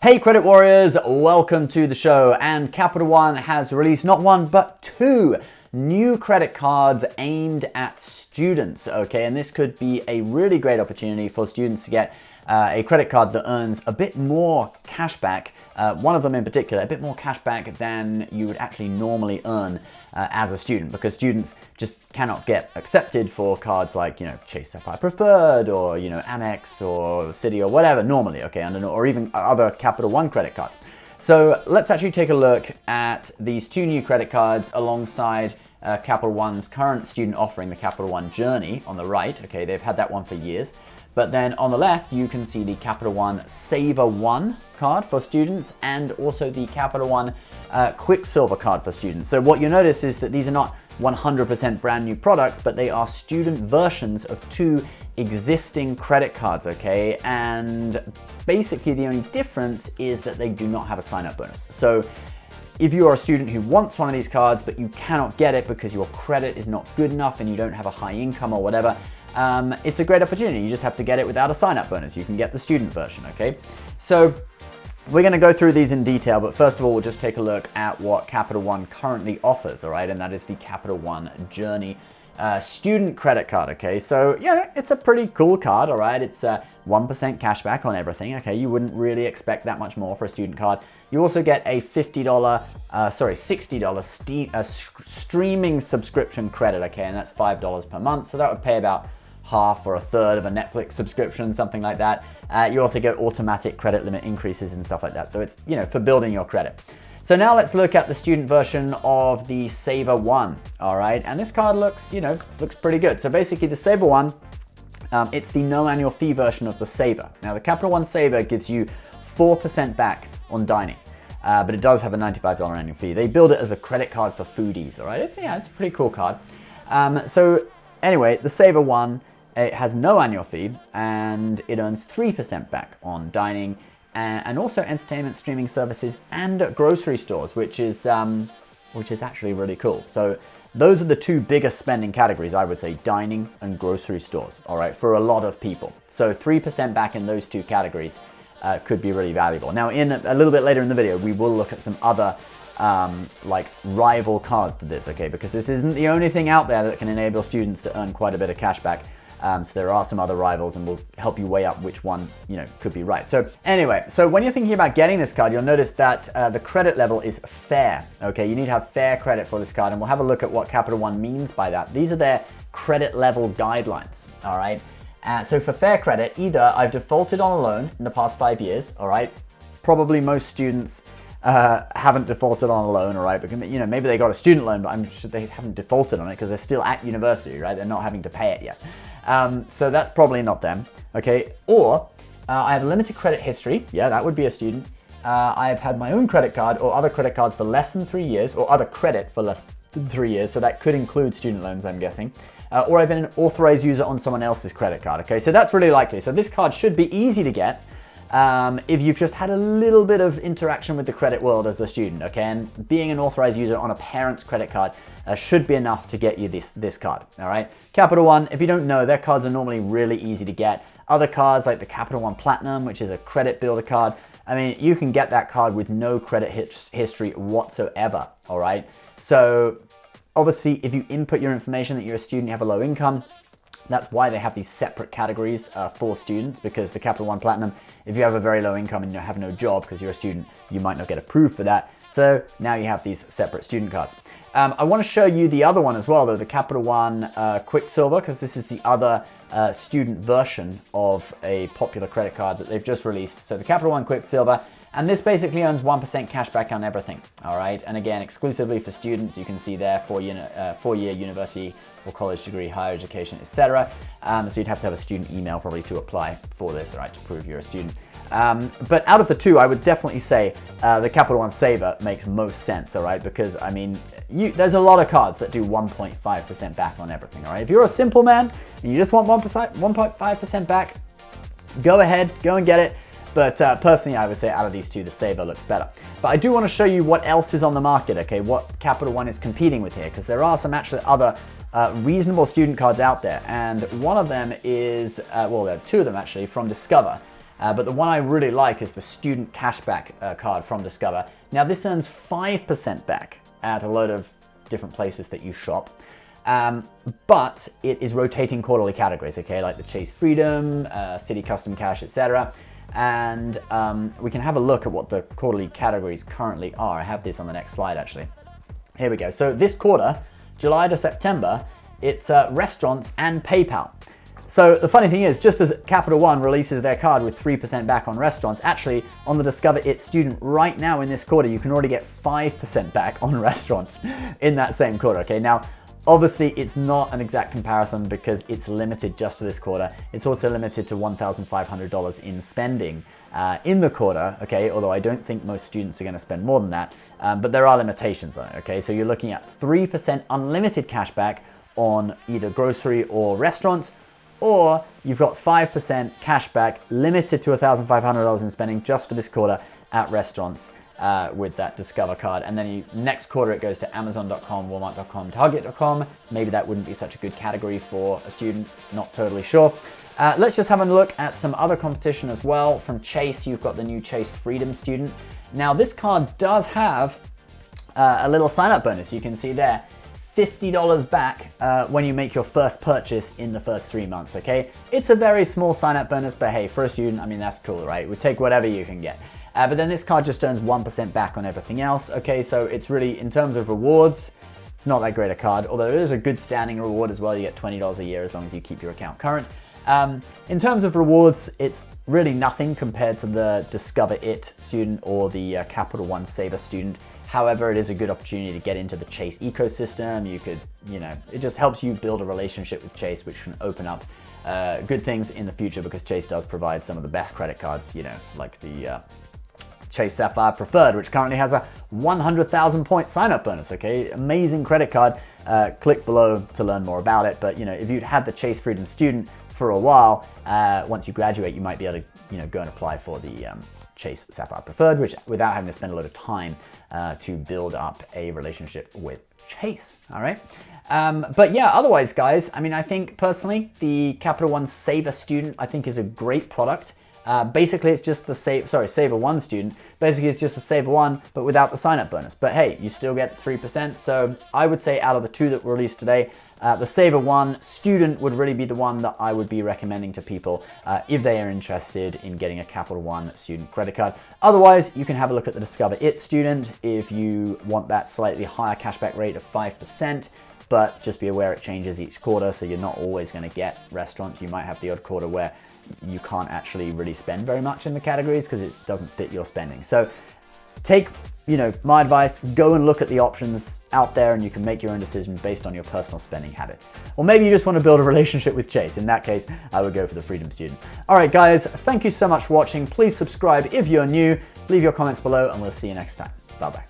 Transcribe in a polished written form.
Hey Credit Warriors, welcome to the show. And Capital One has released not one but two new credit cards aimed at students, okay? And this could be a really great opportunity for students to get a credit card that earns a bit more cash back, one of them in particular, a bit more cash back than you would actually normally earn as a student, because students just cannot get accepted for cards like, Chase Sapphire Preferred or, Amex or Citi or whatever normally, okay, or even other Capital One credit cards. So let's actually take a look at these two new credit cards alongside Capital One's current student offering, the Capital One Journey on the right. Okay, they've had that one for years. But then on the left, you can see the Capital One Savor One card for students and also the Capital One Quicksilver card for students. So what you notice is that these are not 100% brand new products, but they are student versions of two existing credit cards, okay? And basically the only difference is that they do not have a sign-up bonus. So if you are a student who wants one of these cards, but you cannot get it because your credit is not good enough and you don't have a high income or whatever, it's a great opportunity. You just have to get it without a sign-up bonus. You can get the student version, okay? So we're gonna go through these in detail, but first of all, we'll just take a look at what Capital One currently offers, all right? And that is the Capital One Journey student credit card, okay? So, it's a pretty cool card, all right? It's 1% cash back on everything, okay? You wouldn't really expect that much more for a student card. You also get a $60 streaming subscription credit, okay? And that's $5 per month, so that would pay about half or a third of a Netflix subscription, something like that. You also get automatic credit limit increases and stuff like that. So it's, for building your credit. So now let's look at the student version of the Savor One, all right? And this card looks, looks pretty good. So basically the Savor One, it's the no annual fee version of the Savor. Now the Capital One Savor gives you 4% back on dining, but it does have a $95 annual fee. They build it as a credit card for foodies, all right? It's a pretty cool card. So anyway, the Savor One, it has no annual fee and it earns 3% back on dining and also entertainment streaming services and grocery stores, which is actually really cool. So those are the two biggest spending categories, I would say, dining and grocery stores, all right, for a lot of people. So 3% back in those two categories could be really valuable. Now, in a little bit later in the video, we will look at some other like rival cards to this, okay, because this isn't the only thing out there that can enable students to earn quite a bit of cash back. So there are some other rivals and we'll help you weigh up which one, could be right. So anyway, so when you're thinking about getting this card, you'll notice that the credit level is fair, okay? You need to have fair credit for this card, and we'll have a look at what Capital One means by that. These are their credit level guidelines, all right? So for fair credit, either I've defaulted on a loan in the past 5 years, all right? Probably most students haven't defaulted on a loan, all right? Because, maybe they got a student loan, but I'm sure they haven't defaulted on it because they're still at university, right? They're not having to pay it yet. So that's probably not them, okay? Or I have a limited credit history. Yeah, that would be a student. I've had my own credit card or other credit cards for less than 3 years, or other credit for less than 3 years. So that could include student loans, I'm guessing. Or I've been an authorized user on someone else's credit card, okay? So that's really likely. So this card should be easy to get if you've just had a little bit of interaction with the credit world as a student, okay? And being an authorized user on a parent's credit card should be enough to get you this card, all right? Capital One, if you don't know, their cards are normally really easy to get. Other cards like the Capital One Platinum, which is a credit builder card, I mean, you can get that card with no credit history whatsoever, all right? So obviously, if you input your information that you're a student, you have a low income, that's why they have these separate categories for students, because the Capital One Platinum, if you have a very low income and you have no job because you're a student, you might not get approved for that. So now you have these separate student cards. I want to show you the other one as well, though, the Capital One Quicksilver, because this is the other student version of a popular credit card that they've just released. So the Capital One Quicksilver, and this basically earns 1% cash back on everything, all right? And again, exclusively for students, you can see there, four-year university or college degree, higher education, etc. So you'd have to have a student email probably to apply for this, all right, to prove you're a student. But out of the two, I would definitely say the Capital One Savor makes most sense, all right? Because, I mean, there's a lot of cards that do 1.5% back on everything, all right? If you're a simple man and you just want 1.5% back, go ahead, go and get it. But personally, I would say out of these two, the Savor looks better. But I do want to show you what else is on the market, okay? What Capital One is competing with here, because there are some actually other reasonable student cards out there. And one of them is, well, there are two of them actually from Discover. But the one I really like is the student cashback card from Discover. Now this earns 5% back at a load of different places that you shop. But it is rotating quarterly categories, okay, like the Chase Freedom, City Custom Cash, etc. And we can have a look at what the quarterly categories currently are. I have this on the next slide, actually. Here we go. So this quarter, July to September, it's restaurants and PayPal. So the funny thing is, just as Capital One releases their card with 3% back on restaurants, actually on the Discover It student right now in this quarter, you can already get 5% back on restaurants in that same quarter, okay? Now, obviously, it's not an exact comparison because it's limited just to this quarter. It's also limited to $1,500 in spending in the quarter, okay? Although I don't think most students are gonna spend more than that, but there are limitations on it, okay? So you're looking at 3% unlimited cashback on either grocery or restaurants, or you've got 5% cashback limited to $1,500 in spending just for this quarter at restaurants with that Discover card. And then next quarter it goes to Amazon.com, Walmart.com, Target.com. Maybe that wouldn't be such a good category for a student, not totally sure. Let's just have a look at some other competition as well. From Chase, you've got the new Chase Freedom student. Now this card does have a little sign-up bonus. You can see there, $50 back when you make your first purchase in the first 3 months, okay? It's a very small sign-up bonus, but hey, for a student, I mean, that's cool, right? We take whatever you can get. But then this card just earns 1% back on everything else, okay? So it's really, in terms of rewards, it's not that great a card, although it is a good standing reward as well. You get $20 a year as long as you keep your account current. In terms of rewards, it's really nothing compared to the Discover It student or the Capital One Savor student. However, it is a good opportunity to get into the Chase ecosystem. You could, it just helps you build a relationship with Chase, which can open up good things in the future because Chase does provide some of the best credit cards, like the Chase Sapphire Preferred, which currently has a 100,000 point sign-up bonus, okay? Amazing credit card. Click below to learn more about it. But, if you'd had the Chase Freedom student for a while, once you graduate, you might be able to, go and apply for the Chase Sapphire Preferred, which without having to spend a lot of time to build up a relationship with Chase, all right? But yeah, otherwise, guys, I mean, I think personally, the Capital One Savor student, I think is a great product. Basically, it's just the Savor One student. Basically, it's just the Savor One, but without the sign-up bonus. But hey, you still get 3%. So I would say out of the two that were released today, the Savor One student would really be the one that I would be recommending to people if they are interested in getting a Capital One student credit card. Otherwise, you can have a look at the Discover It student if you want that slightly higher cashback rate of 5%. But just be aware it changes each quarter, so you're not always going to get restaurants. You might have the odd quarter where you can't actually really spend very much in the categories because it doesn't fit your spending. So take, my advice, go and look at the options out there and you can make your own decision based on your personal spending habits. Or maybe you just want to build a relationship with Chase. In that case, I would go for the Freedom Student. All right, guys, thank you so much for watching. Please subscribe if you're new, leave your comments below, and we'll see you next time. Bye-bye.